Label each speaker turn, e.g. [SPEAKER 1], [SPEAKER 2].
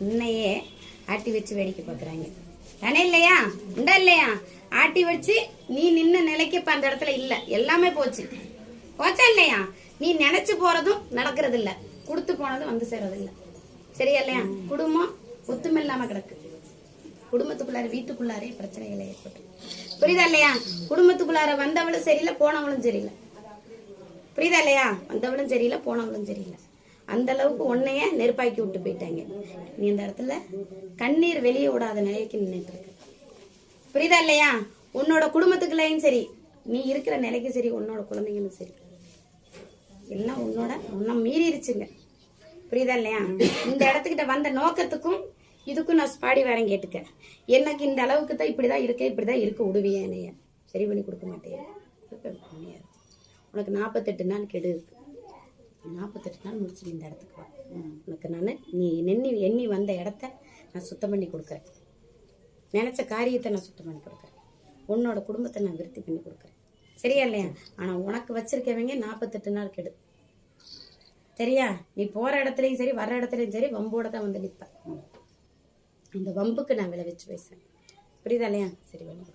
[SPEAKER 1] இன்னையே ஆட்டி வச்சு வேடிக்கை பார்க்குறாங்க தானே? இல்லையா? உண்டா இல்லையா? ஆட்டி வச்சு நீ நின்ன நிலைக்கு இப்ப அந்த இடத்துல இல்ல, எல்லாமே போச்சு. போச்சா இல்லையா? நீ நினைச்சு போறதும் நடக்கிறது இல்ல, கொடுத்து போனதும் வந்து சேர்றது இல்ல. சரியா இல்லையா? குடும்பம் ஒத்துமில்லாம கிடக்கு. குடும்பத்துக்குள்ளார வீட்டுக்குள்ளாரே பிரச்சனைகளை ஏற்பட்டு, புரியுதா இல்லையா? குடும்பத்துக்குள்ளார வந்தவளும் சரியில்லை, போனவளும் சரியில்லை. புரியுதா இல்லையா? வந்தவளும் சரியில்லை, போனவளும் சரியில்லை. அந்த அளவுக்கு உன்னைய நெருப்பாக்கி விட்டு போயிட்டாங்க. நீ இந்த இடத்துல கண்ணீர் வெளியே விடாத நிலைக்கு நின்றுட்டு இருக்க. புரியுதா இல்லையா? உன்னோட குடும்பத்துக்குள்ளேயும் சரி, நீ இருக்கிற நிலைக்கு சரி, உன்னோட குழந்தைங்களும் சரி, எல்லாம் உன்னை மீறிடுச்சுங்க. புரியுதா இல்லையா? இந்த இடத்துக்கிட்ட வந்த நோக்கத்துக்கும் இதுக்கும் நான் பாடி வேறேன் கேட்டுக்க. எனக்கு இந்த அளவுக்கு தான் இப்படிதான் இருக்க விடுவியா? என்னைய சரி பண்ணி கொடுக்க மாட்டேன். உனக்கு 48 நாள் கெடு இருக்கு. 48 நாள் முடிச்சு இந்த இடத்துக்கு வா. உனக்கு நான் நீ எண்ணி வந்த இடத்த நான் சுத்தம் பண்ணி கொடுக்குறேன். நினைச்ச காரியத்தை நான் சுத்தம் பண்ணி கொடுக்குறேன். உன்னோட குடும்பத்தை நான் விருத்தி பண்ணி கொடுக்குறேன். சரியா இல்லையா? ஆனா உனக்கு வச்சிருக்கவங்க 48 நாள் கெடு. சரியா? நீ போற இடத்துலயும் சரி, வர்ற இடத்துலயும் சரி, வம்போட தான் வந்து நிற்ப. அந்த வம்புக்கு நான் விளைவிச்சு பேசுறேன். புரியுதா இல்லையா? சரி, வேணும்.